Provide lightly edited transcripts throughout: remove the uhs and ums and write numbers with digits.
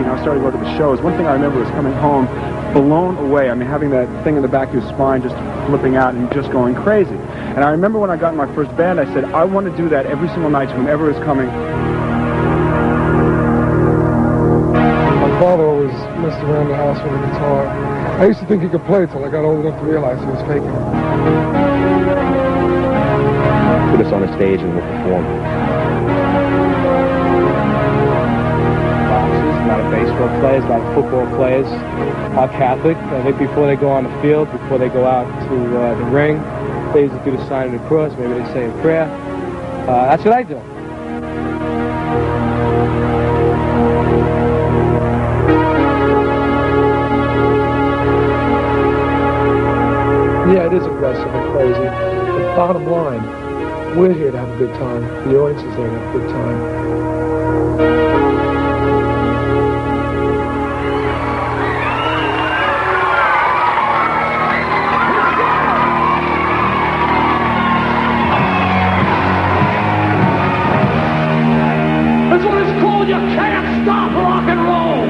I started to go to the shows. One thing I remember was coming home blown away. I mean, having that thing in the back of your spine just flipping out and just going crazy. And I remember when I got in my first band, I said, I want to do that every single night to whomever is coming. My father always messed around the house with a guitar. I used to think he could play till I got old enough to realize he was faking it. Put us on a stage and we'll perform. A lot of baseball players, a lot of football players are Catholic. I think before they go on the field, before they go out to the ring, they usually do the sign of the cross. Maybe they say a prayer. That's what I do. Yeah, it is aggressive and crazy. But bottom line, we're here to have a good time. The audience is there to have a good time. You can't stop rock and roll!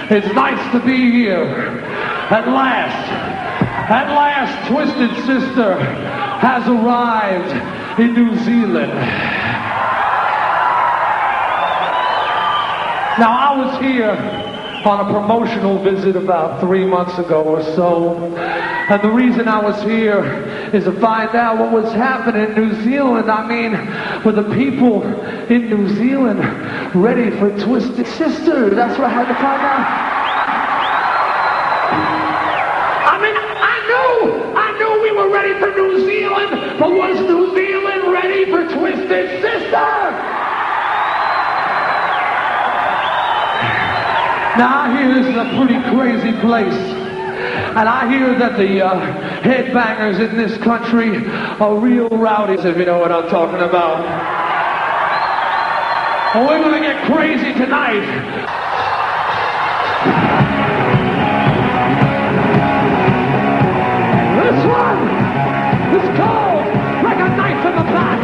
It's nice to be here. At last, Twisted Sister has arrived in New Zealand. Now, I was here on a promotional visit about 3 months ago or so, and the reason I was here is to find out what was happening in New Zealand. I mean, were the people in New Zealand ready for Twisted Sister? That's what I had to find out. I mean, I knew we were ready for New Zealand, but was New Zealand ready for Twisted Sister? Now, I hear this is a pretty crazy place, and I hear that the headbangers in this country are real rowdies, if you know what I'm talking about. Well, we're gonna get crazy tonight. This one is cold like a knife in the back.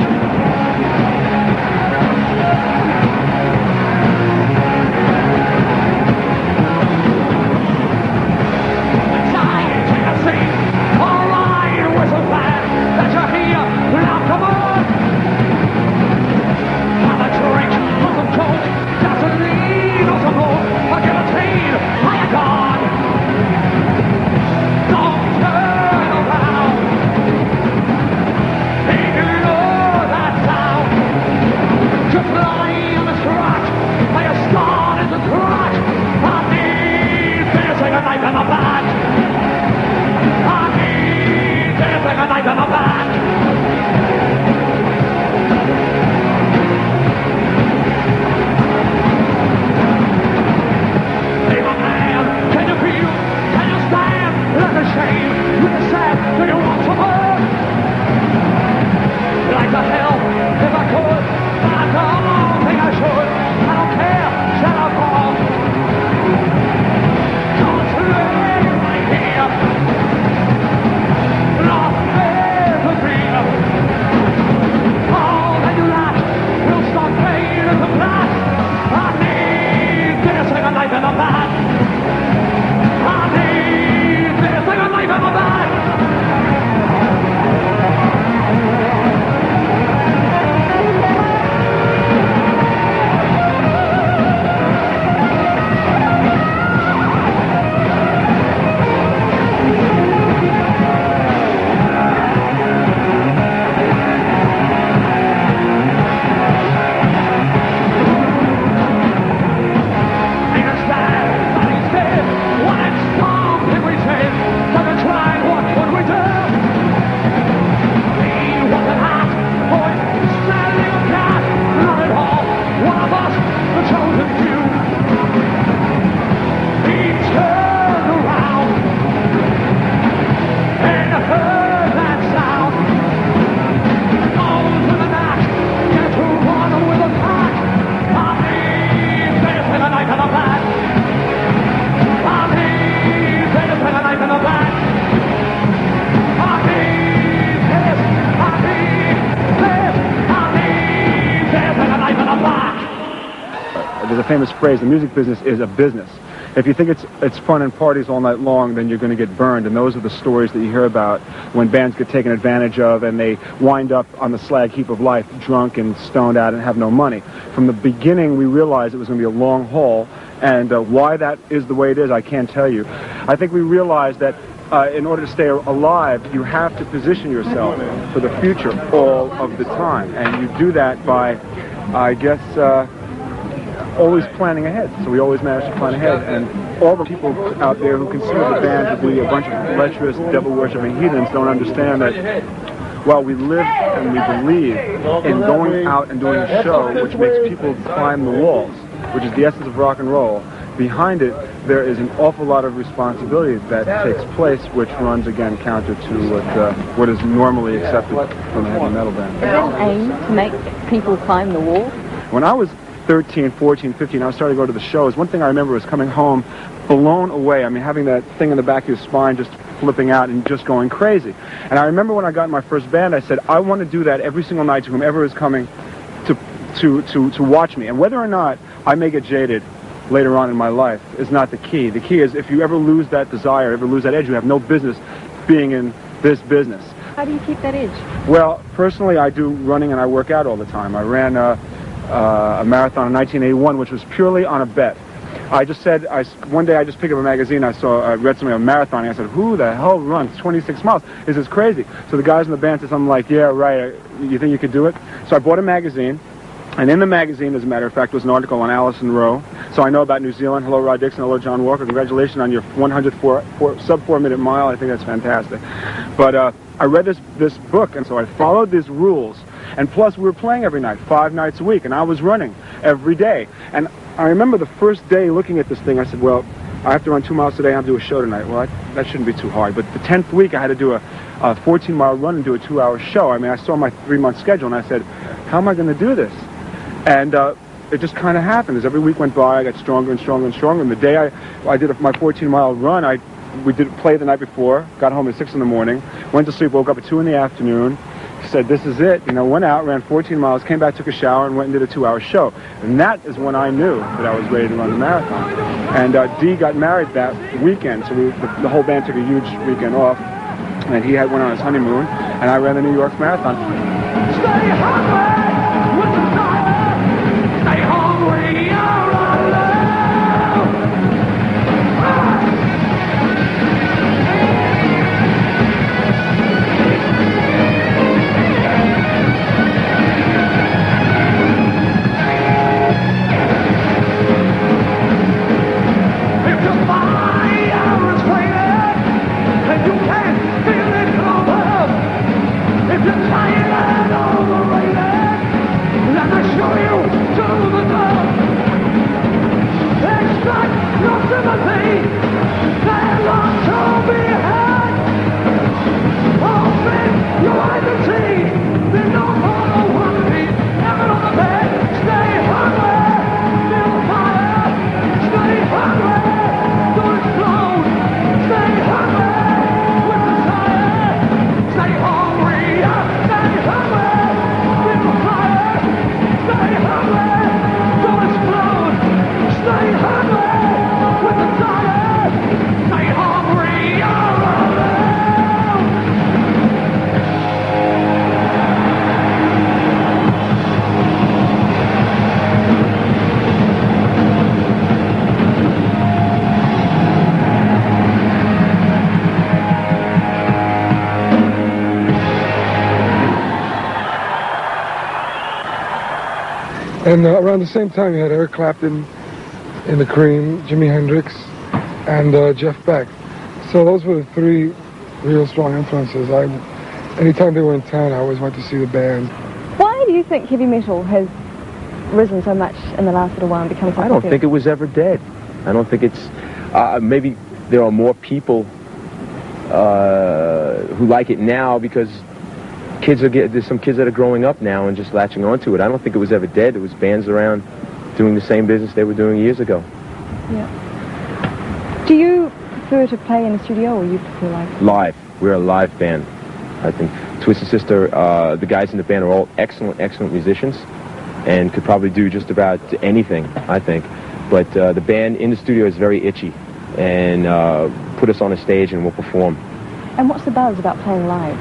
There's a famous phrase, the music business is a business. If you think it's fun and parties all night long, then you're going to get burned. And those are the stories that you hear about when bands get taken advantage of and they wind up on the slag heap of life, drunk and stoned out and have no money. From the beginning, we realized it was going to be a long haul. And why that is the way it is, I can't tell you. I think we realized that in order to stay alive, you have to position yourself for the future all of the time. And you do that by, I guess, always planning ahead. So we always manage to plan ahead. And all the people out there who consider the band to be a bunch of lecherous, devil-worshipping heathens don't understand that while we live and we believe in going out and doing a show which makes people climb the walls, which is the essence of rock and roll, behind it there is an awful lot of responsibility that takes place, which runs again counter to what is normally accepted from a heavy metal band. Is there an aim to make people climb the wall? When I was 13, 14, 15, I was starting to go to the shows. One thing I remember was coming home blown away. I mean, having that thing in the back of your spine just flipping out and just going crazy. And I remember when I got in my first band, I said, I want to do that every single night to whomever is coming to watch me. And whether or not I may get jaded later on in my life is not the key. The key is if you ever lose that desire, ever lose that edge, you have no business being in this business. How do you keep that edge? Well, personally, I do running and I work out all the time. I ran a marathon in 1981, which was purely on a bet. I just said, one day I just picked up a magazine, I read something on marathon, and I said, who the hell runs 26 miles? This is crazy. So the guys in the band said something like, yeah, right, you think you could do it? So I bought a magazine, and in the magazine, as a matter of fact, was an article on Alison Rowe. So I know about New Zealand. Hello, Rod Dixon. Hello, John Walker. Congratulations on your 100th sub-4-minute mile. I think that's fantastic. But I read this book, and so I followed these rules. And plus, we were playing every night, 5 nights a week, and I was running every day. And I remember the first day looking at this thing, I said, well, I have to run 2 miles today, I have to do a show tonight. Well, that shouldn't be too hard. But the 10th week, I had to do a 14-mile run and do a 2-hour show. I mean, I saw my 3-month schedule, and I said, how am I going to do this? And it just kind of happened. As every week went by, I got stronger and stronger and stronger. And the day I did my 14-mile run, we did play the night before, got home at 6 in the morning, went to sleep, woke up at 2 in the afternoon, said, this is it. You know, went out, ran 14 miles, came back, took a shower, and went and did a 2-hour show. And that is when I knew that I was ready to run the marathon. And Dee got married that weekend, so the whole band took a huge weekend off. And he went on his honeymoon, and I ran the New York Marathon. Stay hungry with the fire. Stay hungry, you're alive. If the fire is waiting and you can't feel it coming, if you're tired and overrated, let me show you to the top. Extract your sympathy, there's lot to be had. Open your identity, there's no more to worry. Never on the bed, stay hungry, feel the fire. Stay hungry, don't explode. Stay hungry with the fire. Stay hungry, stay hungry, feel the fire. Stay hungry, don't explode. Stay hungry with the fire. Stay hungry, you're alive. And around the same time, you had Eric Clapton in the Cream, Jimi Hendrix, and Jeff Beck. So those were the 3 real strong influences. Anytime they were in town, I always went to see the band. Why do you think heavy metal has risen so much in the last little while and become so popular? I don't think it was ever dead. I don't think it's... maybe there are more people who like it now because there's some kids that are growing up now and just latching onto it. I don't think it was ever dead. There was bands around doing the same business they were doing years ago. Yeah. Do you prefer to play in a studio or you prefer live? Live. We're a live band. I think Twisted Sister, the guys in the band are all excellent, excellent musicians and could probably do just about anything, I think. But the band in the studio is very itchy and put us on a stage and we'll perform. And what's the buzz about playing live?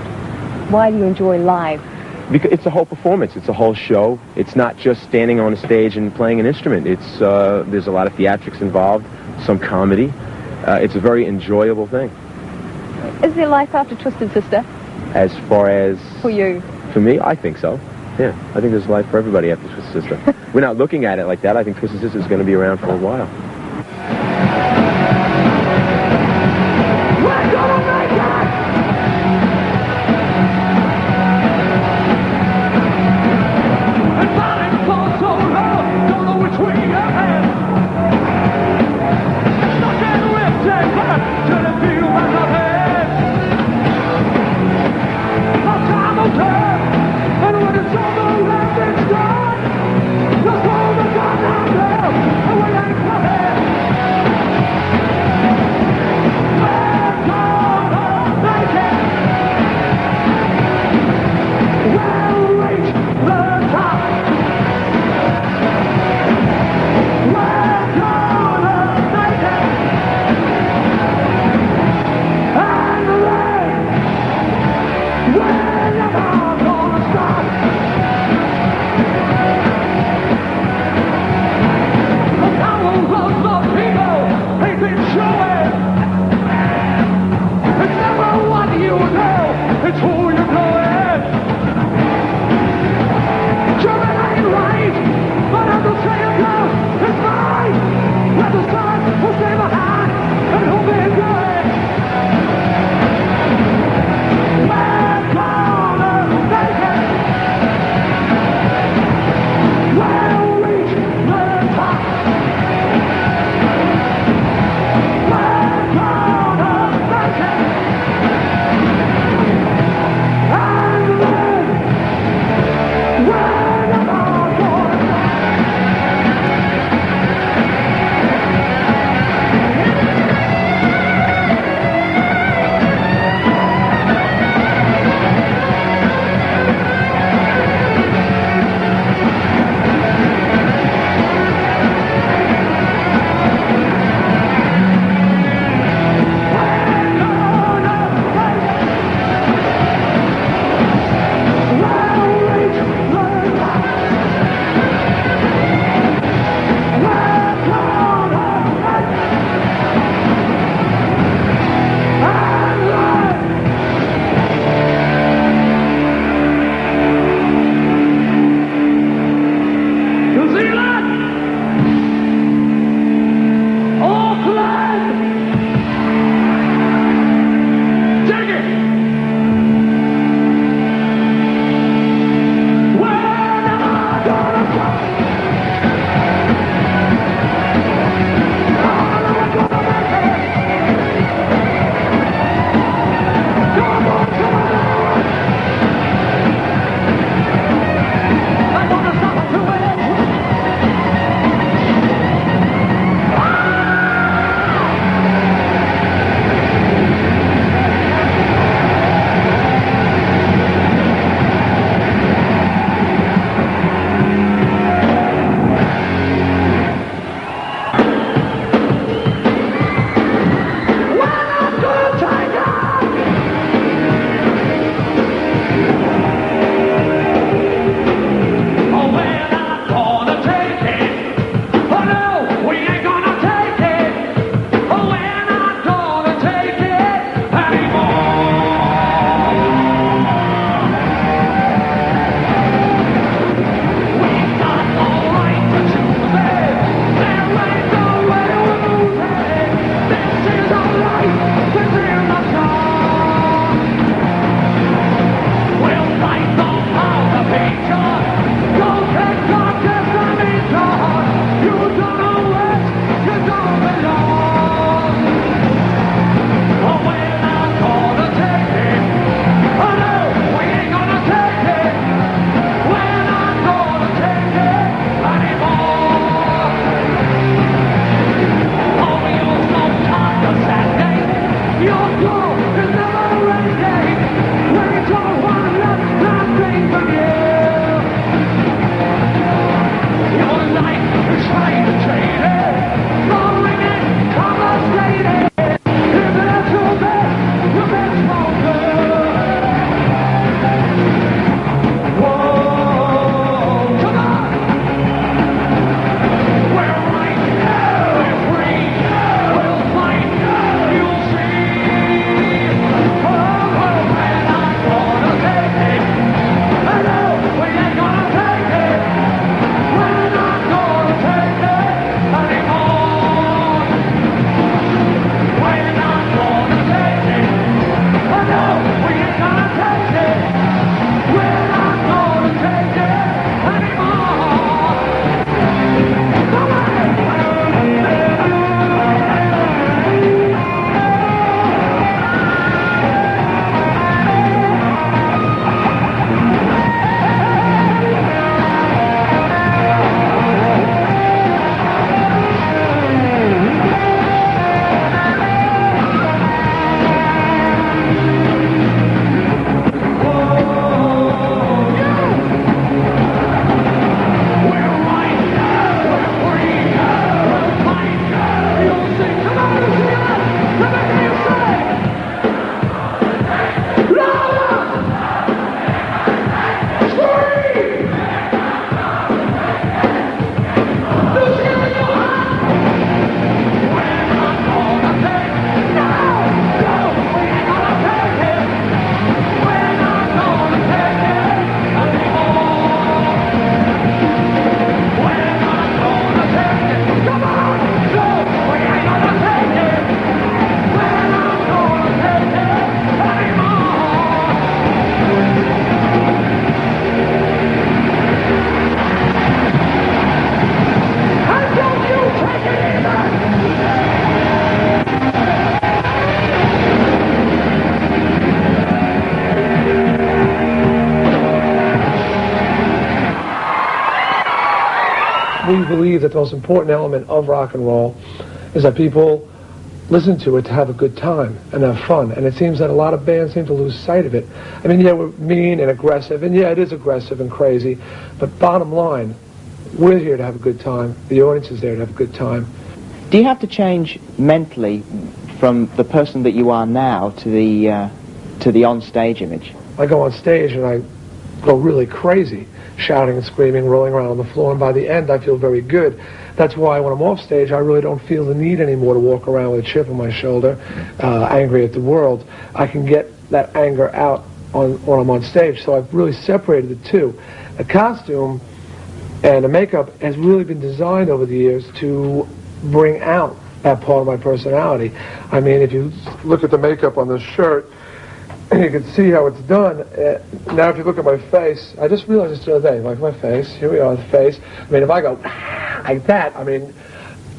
Why do you enjoy live? Because it's a whole performance. It's a whole show. It's not just standing on a stage and playing an instrument. It's there's a lot of theatrics involved, some comedy. It's a very enjoyable thing. Is there life after Twisted Sister? As far as... For you? For me, I think so. Yeah, I think there's life for everybody after Twisted Sister. We're not looking at it like that. I think Twisted Sister is going to be around for a while. We're gonna make it! And falling for so long, don't know which way you're headed. Stuck and ripped and hurt, till it feels like nothing. No time will turn, and when it's over and it's done, just hold the gun down, and we ain't coming. we believe that the most important element of rock and roll is that people listen to it to have a good time and have fun. And it seems that a lot of bands seem to lose sight of it. I mean, yeah, we're mean and aggressive, and yeah, it is aggressive and crazy, but bottom line, we're here to have a good time. The audience is there to have a good time. Do you have to change mentally from the person that you are now to the on-stage image? I go on stage and I go really crazy, shouting and screaming, rolling around on the floor, and by the end I feel very good. That's why when I'm off stage I really don't feel the need anymore to walk around with a chip on my shoulder, angry at the world. I can get that anger out when I'm on stage, so I've really separated the two. The costume and the makeup has really been designed over the years to bring out that part of my personality. I mean, if you look at the makeup on this shirt, you can see how it's done. Now if you look at my face, I just realized this the other day, like my face, here we are, the face. I mean, if I go like that, I mean,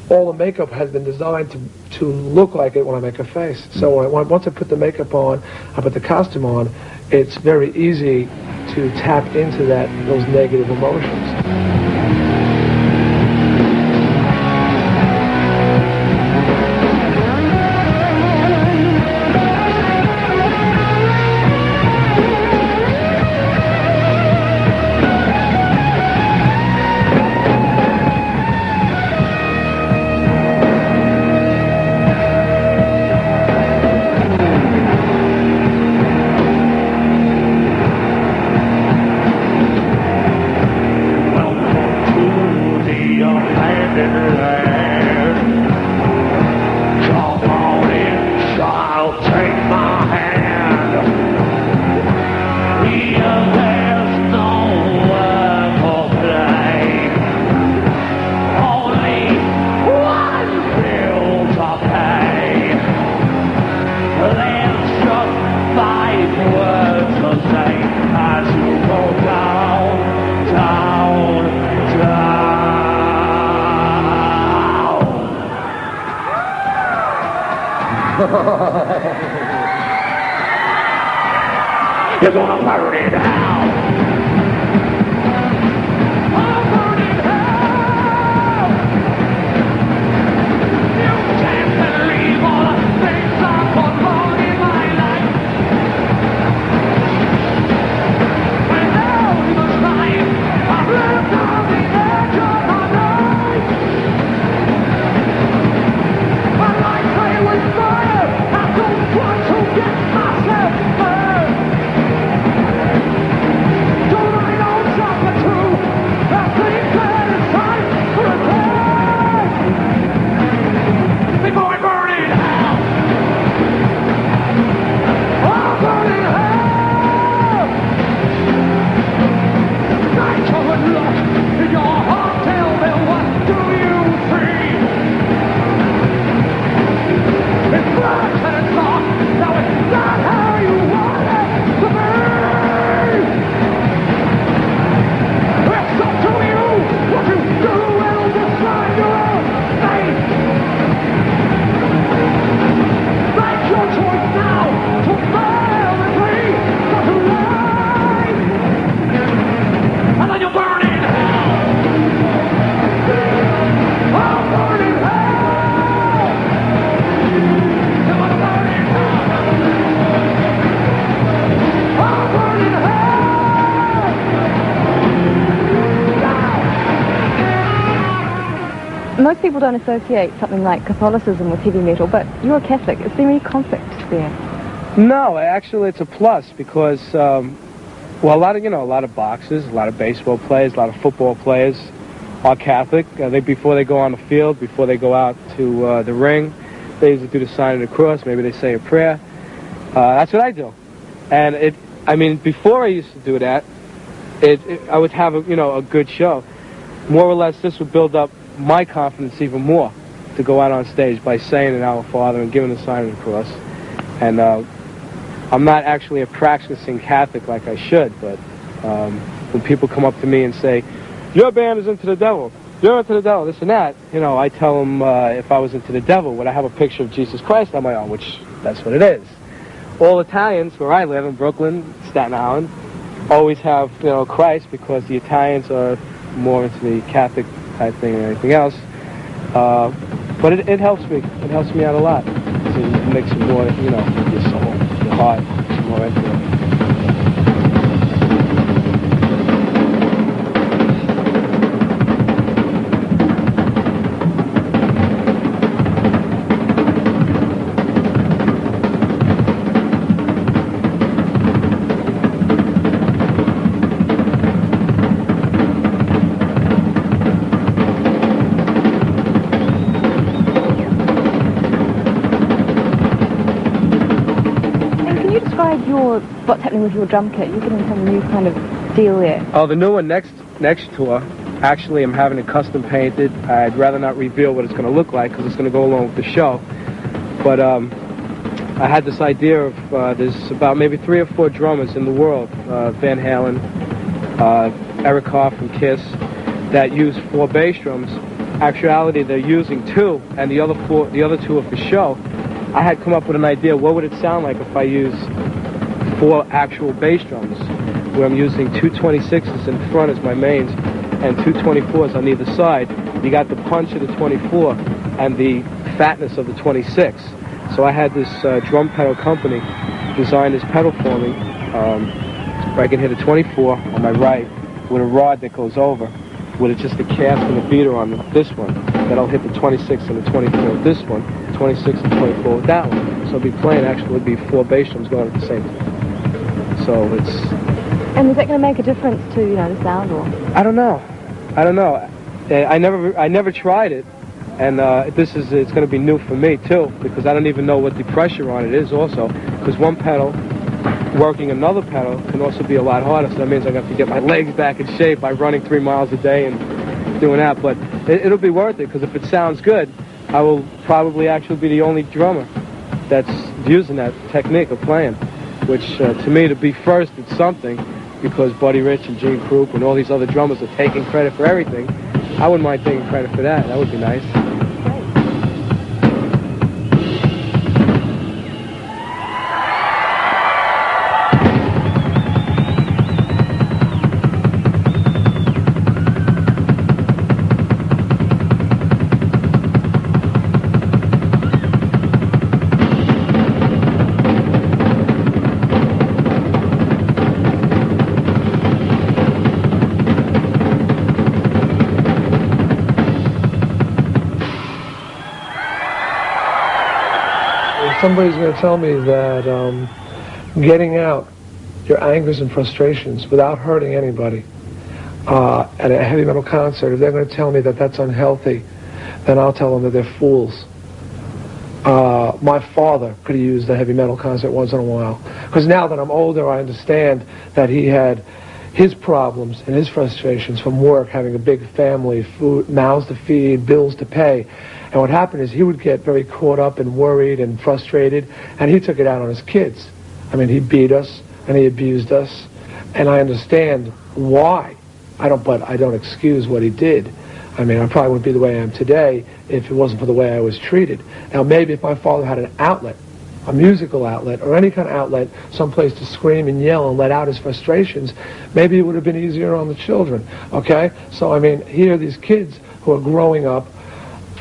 all the makeup has been designed to look like it when I make a face. So once I put the makeup on, I put the costume on, it's very easy to tap into those negative emotions. You're gonna burn it out. I'll burn it out. You can't believe all the things I've done wrong in my life. And now in the time I've lived on the edge of my life. My life play with fire. I don't want to get myself burned. Most people don't associate something like Catholicism with heavy metal, but you're a Catholic. Is there any conflict there? No, actually it's a plus because, well, a lot of boxers, a lot of baseball players, a lot of football players are Catholic. Before they go on the field, before they go out to the ring, they usually do the sign of the cross. Maybe they say a prayer. That's what I do. And before I used to do that, I would have a good show. More or less, this would build up my confidence even more to go out on stage by saying an Our Father and giving the sign of the cross. And I'm not actually a practicing Catholic like I should, but when people come up to me and say, your band is into the devil, you're into the devil, this and that, I tell them if I was into the devil, would I have a picture of Jesus Christ on my arm, which that's what it is. All Italians, where I live in Brooklyn, Staten Island, always have, Christ, because the Italians are more into the Catholic type thing and anything else. But it helps me. It helps me out a lot to mix some more, you know, your soul, your heart, some more into it. What's happening with your drum kit? You're getting some new kind of deal there. Oh, the new one next tour. Actually, I'm having it custom painted. I'd rather not reveal what it's going to look like because it's going to go along with the show. But I had this idea of there's about maybe 3 or 4 drummers in the world, Van Halen, Eric Carr from Kiss, that use 4 bass drums. Actuality, they're using 2, and the other 2 are for show. I had come up with an idea. What would it sound like if I use 4 actual bass drums, where I'm using 2 26s in front as my mains and 2 24s on either side. You got the punch of the 24 and the fatness of the 26. So I had this drum pedal company design this pedal for me, where I can hit a 24 on my right with a rod that goes over, with just a cast and a beater on this one. Then I'll hit the 26 and the 24 with this one, 26 and 24 with that one. So I'll be playing, actually, it would be 4 bass drums going at the same time. So it's... And is that going to make a difference to, you know, the sound, or? I don't know. I never tried it, and it's going to be new for me too, because I don't even know what the pressure on it is also, because one pedal working another pedal can also be a lot harder, so that means I have to get my legs back in shape by running 3 miles a day and doing that. But it'll be worth it, because if it sounds good, I will probably actually be the only drummer that's using that technique of playing. Which, to me, to be first, it's something, because Buddy Rich and Gene Krupp and all these other drummers are taking credit for everything. I wouldn't mind taking credit for that. That would be nice. Somebody's going to tell me that getting out your angers and frustrations without hurting anybody at a heavy metal concert, if they're going to tell me that that's unhealthy, then I'll tell them that they're fools. My father could have used a heavy metal concert once in a while, because now that I'm older, I understand that he had his problems and his frustrations from work, having a big family, food, mouths to feed, bills to pay. And what happened is he would get very caught up and worried and frustrated, and he took it out on his kids. I mean, he beat us and he abused us, and I understand why. But I don't excuse what he did. I mean, I probably wouldn't be the way I am today if it wasn't for the way I was treated. Now, maybe if my father had an outlet, a musical outlet, or any kind of outlet, someplace to scream and yell and let out his frustrations, maybe it would have been easier on the children, okay? So, I mean, here are these kids who are growing up,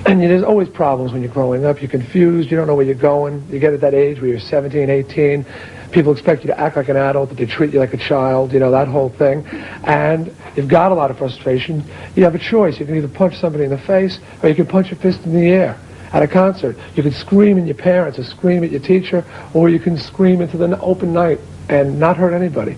and there's always problems when you're growing up. You're confused. You don't know where you're going. You get at that age where you're 17, 18. People expect you to act like an adult, but they treat you like a child, you know, that whole thing. And you've got a lot of frustration. You have a choice. You can either punch somebody in the face, or you can punch your fist in the air at a concert. You can scream at your parents or scream at your teacher, or you can scream into the open night and not hurt anybody.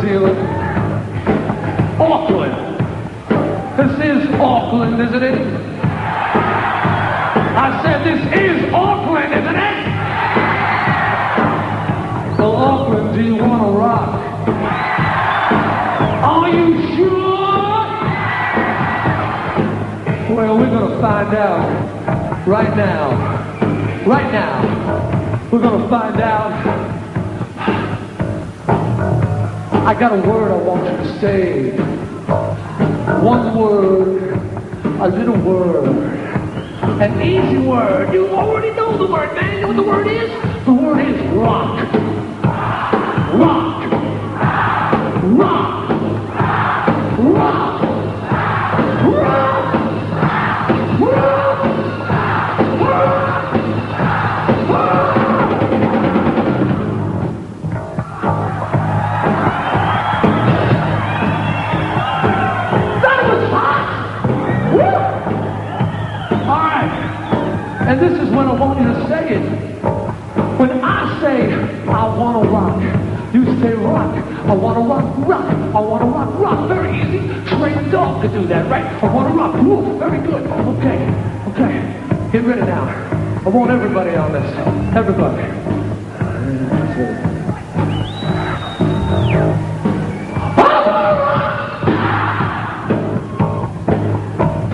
Zealand. Auckland. This is Auckland, isn't it? I said this is Auckland, isn't it? Well, Auckland, do you want to rock? Are you sure? Well, we're going to find out right now. Right now. We're going to find out. I got a word I want you to say. One word, a little word, an easy word. You already know the word, man. You know what the word is? The word is rock. Rock. Rock. Rock. Rock. Rock. And this is when I want you to say it. When I say, I want to rock, you say rock. I want to rock, rock. I want to rock, rock. Very easy. Trained dog could do that, right? I want to rock. Ooh, very good. Okay, okay. Get ready now. I want everybody on this. Everybody.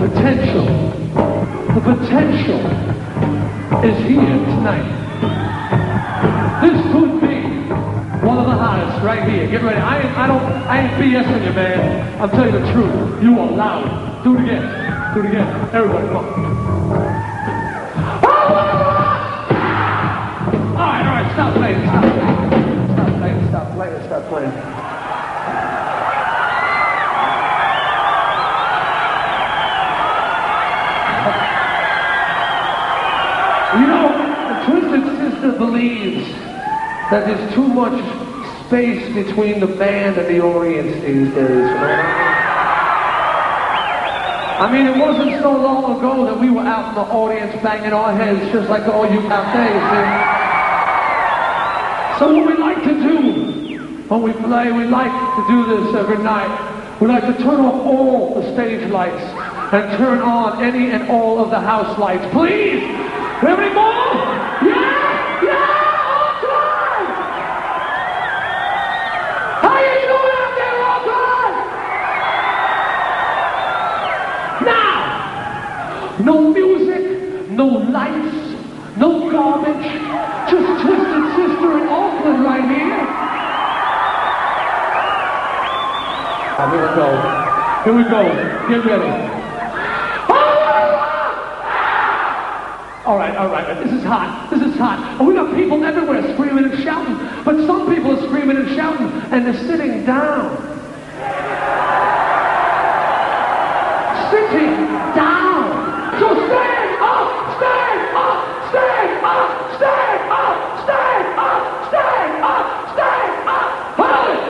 Potential. The potential is here tonight. This could be one of the hottest right here. Get ready. I ain't BSing you, man. I'm telling you the truth. You are loud. Do it again. Do it again. Everybody, come on. All right. Stop playing. Stop playing. Stop playing. Stop playing. Stop playing. You know, the Twisted Sister believes that there's too much space between the band and the audience these days, you know? I mean, it wasn't so long ago that we were out in the audience banging our heads just like all you out there, you see? So what we like to do when we play, we like to do this every night. We like to turn off all the stage lights and turn on any and all of the house lights. Please! Any more? Yeah! Yeah! Auckland! How you doing out there, Auckland? Now, no music, no lights, no garbage, just Twisted Sister in Auckland right here. Here we go. Here we go. Get ready. All right. This is hot. This is hot. And we got people everywhere screaming and shouting. But some people are screaming and shouting, and they're sitting down. Sitting down. So stand up, stand up, stand up, stand up, stand up, stand up, stand up. Hold it.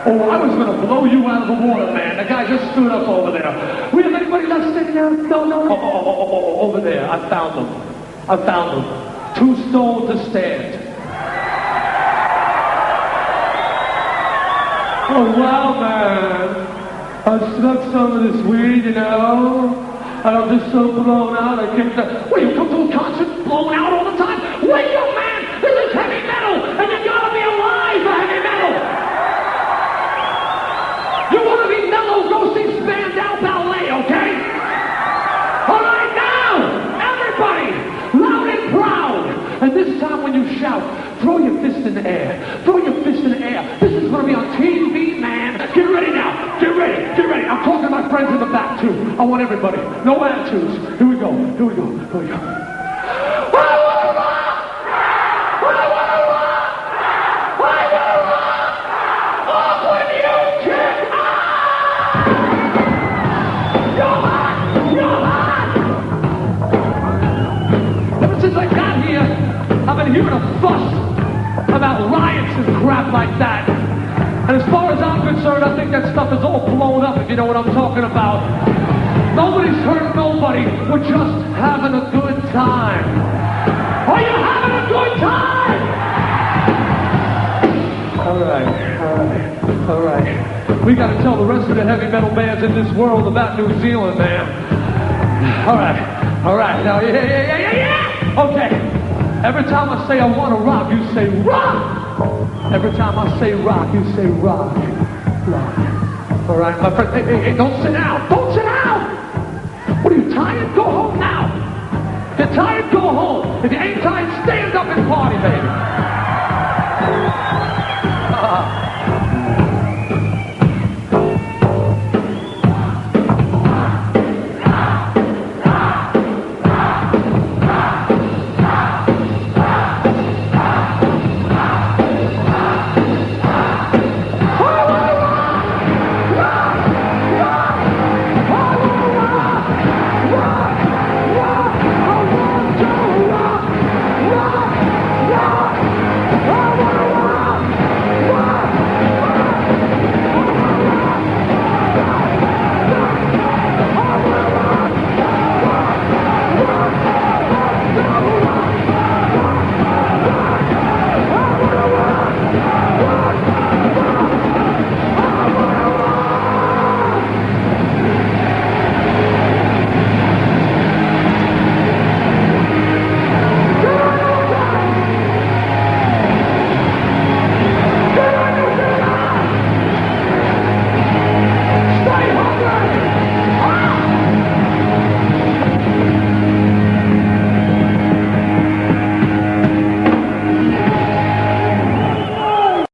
Oh, I was going to blow you out of the water, man. The guy just stood up over there. We have anybody left sitting down? No. Oh, over there. I found them. Too stoned to stand. Oh, wow, man. I snuck some of this weed, you know. And I'm just so blown out. I can't... Well, you come to a concert blown out all the time? Wake up, man! This is heavy metal, and you gotta be alive for heavy metal! You want to be mellow, go see Spandau Ballet, okay? All right, now, everybody, loud and proud. And this time when you shout, throw your fist in the air. Throw your fist in the air. This is going to be on TV, man. Get ready now. Get ready. Get ready. I'm talking to my friends in the back, too. I want everybody. No attitudes. Here we go. Here we go. Here we go. I've been hearing a fuss about riots and crap like that. And as far as I'm concerned, I think that stuff is all blown up, if you know what I'm talking about. Nobody's hurt nobody. We're just having a good time. Are you having a good time? All right. We got to tell the rest of the heavy metal bands in this world about New Zealand, man. All right. Now, yeah. Okay. Every time I say I want to rock, you say rock. Every time I say rock, you say rock. All right, my friend. Hey, don't sit down. Don't sit down. What are you, tired? Go home now. If you're tired, go home. If you ain't tired, stand up and party, baby.